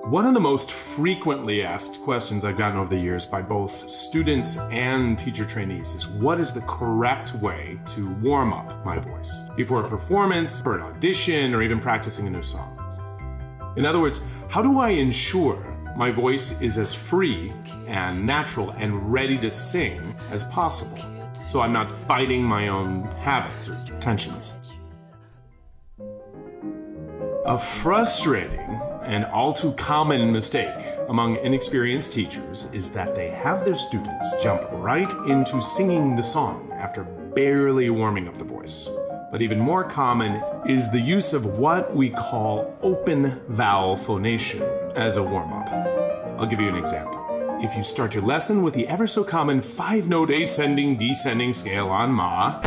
One of the most frequently asked questions I've gotten over the years by both students and teacher trainees is, what is the correct way to warm up my voice before a performance, for an audition, or even practicing a new song? In other words, how do I ensure my voice is as free and natural and ready to sing as possible, so I'm not fighting my own habits or tensions? A frustrating and all too common mistake among inexperienced teachers is that they have their students jump right into singing the song after barely warming up the voice. But even more common is the use of what we call open vowel phonation as a warm-up. I'll give you an example. If you start your lesson with the ever so common 5-note ascending descending scale on Ma,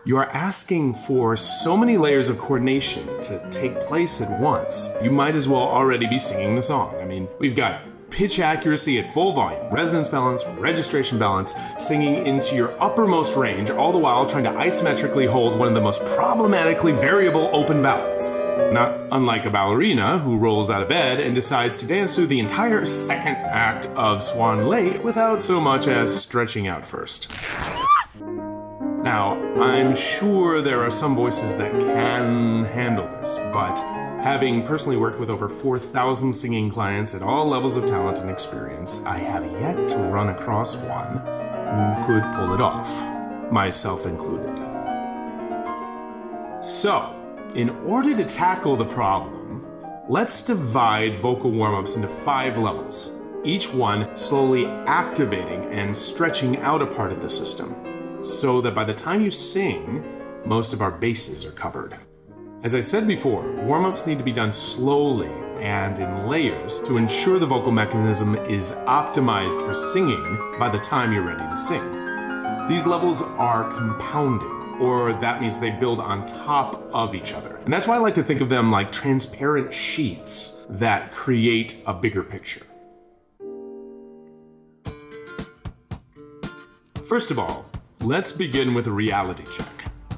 you are asking for so many layers of coordination to take place at once. You might as well already be singing the song. I mean, we've got pitch accuracy at full volume, resonance balance, registration balance, singing into your uppermost range, all the while trying to isometrically hold one of the most problematically variable open vowels. Not unlike a ballerina who rolls out of bed and decides to dance through the entire second act of Swan Lake without so much as stretching out first. Now, I'm sure there are some voices that can handle this, but having personally worked with over 4,000 singing clients at all levels of talent and experience, I have yet to run across one who could pull it off, myself included. So, in order to tackle the problem, let's divide vocal warm-ups into 5 levels, each one slowly activating and stretching out a part of the system, so that by the time you sing, most of our bases are covered. As I said before, warm-ups need to be done slowly and in layers to ensure the vocal mechanism is optimized for singing by the time you're ready to sing. These levels are compounding, or that means they build on top of each other. And that's why I like to think of them like transparent sheets that create a bigger picture. First of all, let's begin with a reality check.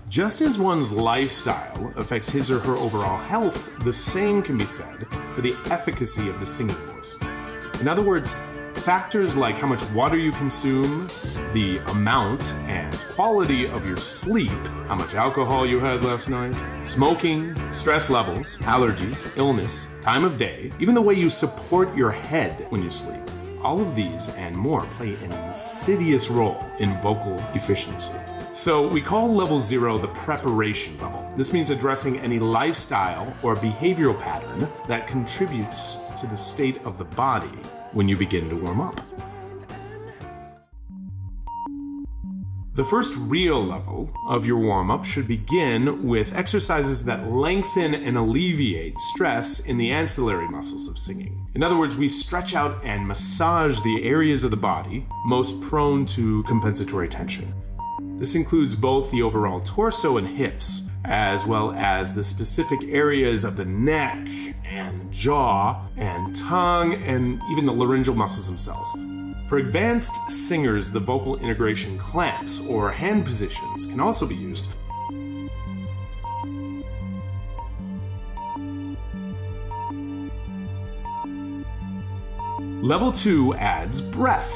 Just as one's lifestyle affects his or her overall health, the same can be said for the efficacy of the singing voice. In other words, factors like how much water you consume, the amount and quality of your sleep, how much alcohol you had last night, smoking, stress levels, allergies, illness, time of day, even the way you support your head when you sleep. All of these and more play an insidious role in vocal efficiency. So we call level 0 the preparation level. This means addressing any lifestyle or behavioral pattern that contributes to the state of the body when you begin to warm up. The first real level of your warm-up should begin with exercises that lengthen and alleviate stress in the ancillary muscles of singing. In other words, we stretch out and massage the areas of the body most prone to compensatory tension. This includes both the overall torso and hips, as well as the specific areas of the neck and jaw and tongue and even the laryngeal muscles themselves. For advanced singers, the vocal integration clamps or hand positions can also be used. Level 2 adds breath.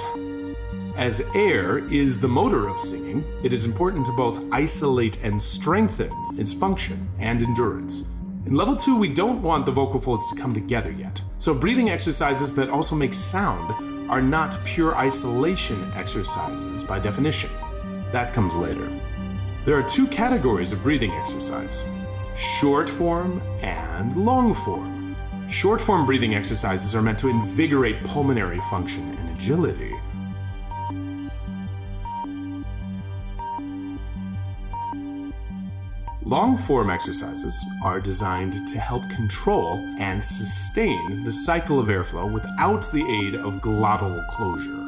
As air is the motor of singing, it is important to both isolate and strengthen its function and endurance. In level 2, we don't want the vocal folds to come together yet. So breathing exercises that also make sound are not pure isolation exercises by definition. That comes later. There are 2 categories of breathing exercise: short form and long form. Short form breathing exercises are meant to invigorate pulmonary function and agility. Long-form exercises are designed to help control and sustain the cycle of airflow without the aid of glottal closure.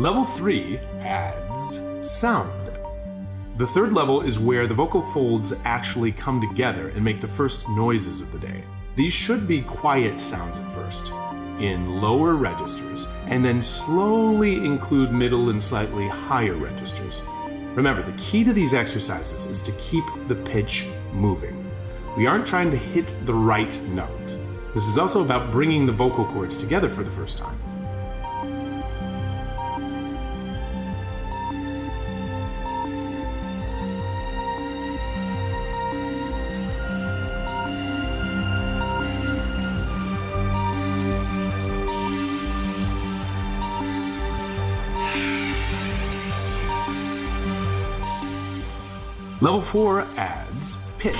Level 3 adds sound. The third level is where the vocal folds actually come together and make the first noises of the day. These should be quiet sounds at first, in lower registers, and then slowly include middle and slightly higher registers. Remember, the key to these exercises is to keep the pitch moving. We aren't trying to hit the right note. This is also about bringing the vocal cords together for the first time. Level 4 adds pitch.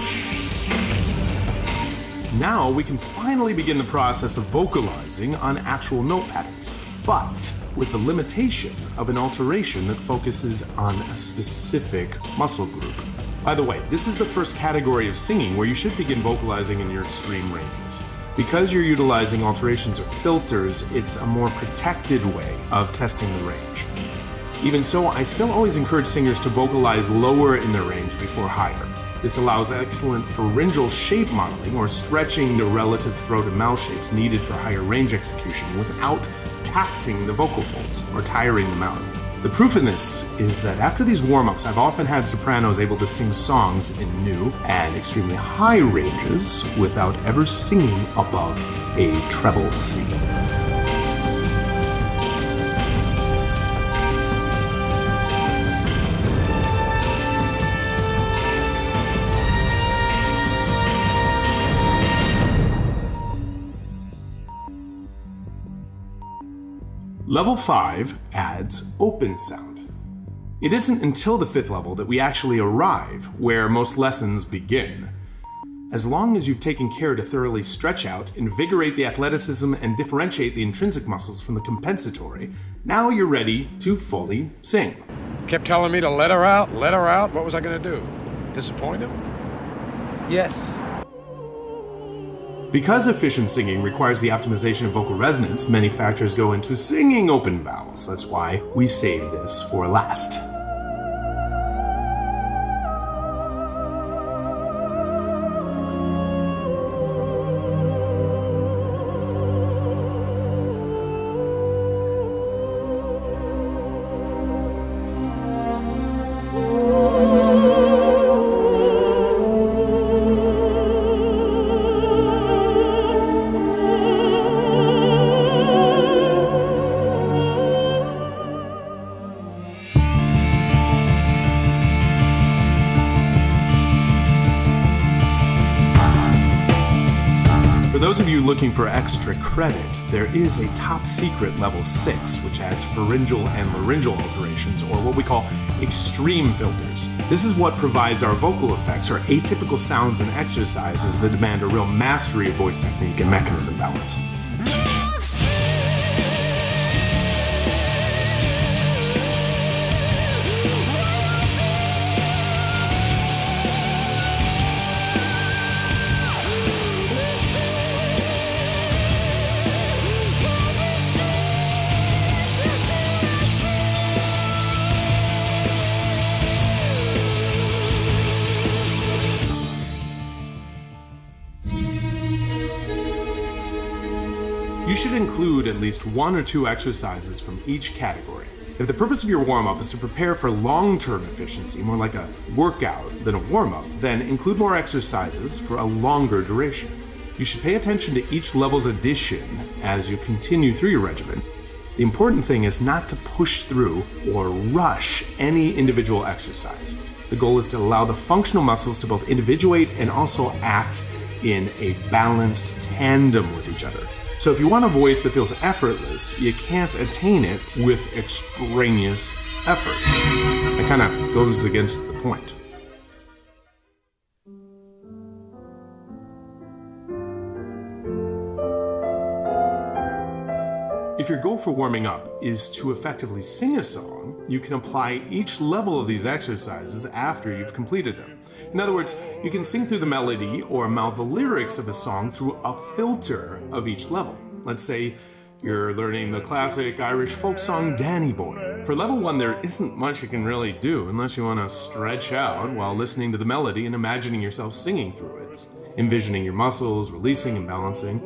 Now we can finally begin the process of vocalizing on actual note patterns, but with the limitation of an alteration that focuses on a specific muscle group. By the way, this is the first category of singing where you should begin vocalizing in your extreme ranges. Because you're utilizing alterations or filters, it's a more protected way of testing the range. Even so, I still always encourage singers to vocalize lower in their range before higher. This allows excellent pharyngeal shape modeling, or stretching the relative throat and mouth shapes needed for higher range execution without taxing the vocal folds or tiring them out. The proof in this is that after these warm-ups, I've often had sopranos able to sing songs in new and extremely high ranges without ever singing above a treble C. Level 5 adds open sound. It isn't until the 5th level that we actually arrive where most lessons begin. As long as you've taken care to thoroughly stretch out, invigorate the athleticism, and differentiate the intrinsic muscles from the compensatory, now you're ready to fully sing. Kept telling me to let her out, let her out. What was I going to do? Disappoint him? Yes. Because efficient singing requires the optimization of vocal resonance, many factors go into singing open vowels. That's why we save this for last. For those of you looking for extra credit, there is a top secret level 6, which adds pharyngeal and laryngeal alterations, or what we call extreme filters. This is what provides our vocal effects, or atypical sounds and exercises that demand a real mastery of voice technique and mechanism balance. You should include at least 1 or 2 exercises from each category. If the purpose of your warm-up is to prepare for long-term efficiency, more like a workout than a warm-up, then include more exercises for a longer duration. You should pay attention to each level's addition as you continue through your regimen. The important thing is not to push through or rush any individual exercise. The goal is to allow the functional muscles to both individuate and also act in a balanced tandem with each other. So if you want a voice that feels effortless, you can't attain it with extraneous effort. That kind of goes against the point. If your goal for warming up is to effectively sing a song, you can apply each level of these exercises after you've completed them. In other words, you can sing through the melody or mouth the lyrics of a song through a filter of each level. Let's say you're learning the classic Irish folk song Danny Boy. For level 1, there isn't much you can really do unless you want to stretch out while listening to the melody and imagining yourself singing through it, envisioning your muscles, releasing and balancing.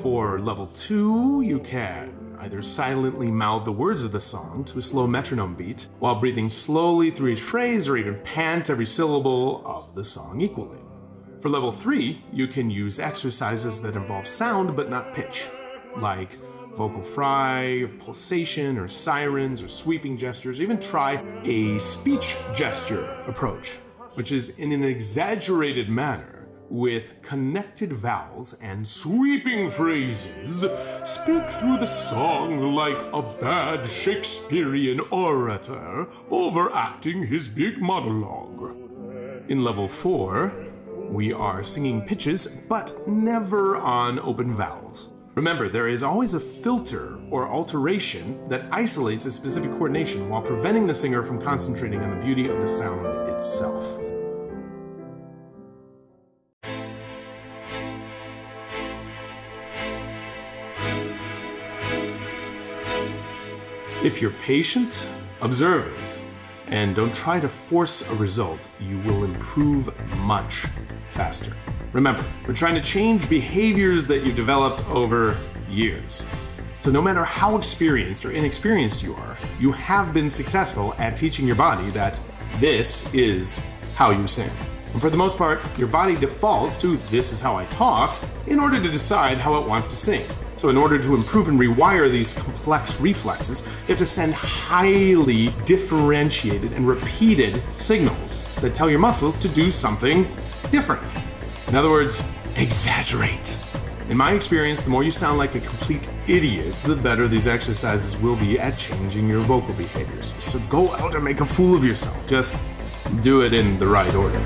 For level 2, you can either silently mouth the words of the song to a slow metronome beat while breathing slowly through each phrase, or even pant every syllable of the song equally. For level 3, you can use exercises that involve sound but not pitch, like vocal fry, pulsation, or sirens, or sweeping gestures. Even try a speech gesture approach, which is in an exaggerated manner with connected vowels and sweeping phrases. Speak through the song like a bad Shakespearean orator overacting his big monologue. In level 4, we are singing pitches, but never on open vowels. Remember, there is always a filter or alteration that isolates a specific coordination while preventing the singer from concentrating on the beauty of the sound itself. If you're patient, observant, and don't try to force a result, you will improve much faster. Remember, we're trying to change behaviors that you've developed over years. So no matter how experienced or inexperienced you are, you have been successful at teaching your body that this is how you sing. And for the most part, your body defaults to "this is how I talk" in order to decide how it wants to sing. So in order to improve and rewire these complex reflexes, you have to send highly differentiated and repeated signals that tell your muscles to do something different. In other words, exaggerate. In my experience, the more you sound like a complete idiot, the better these exercises will be at changing your vocal behaviors. So go out and make a fool of yourself. Just do it in the right order.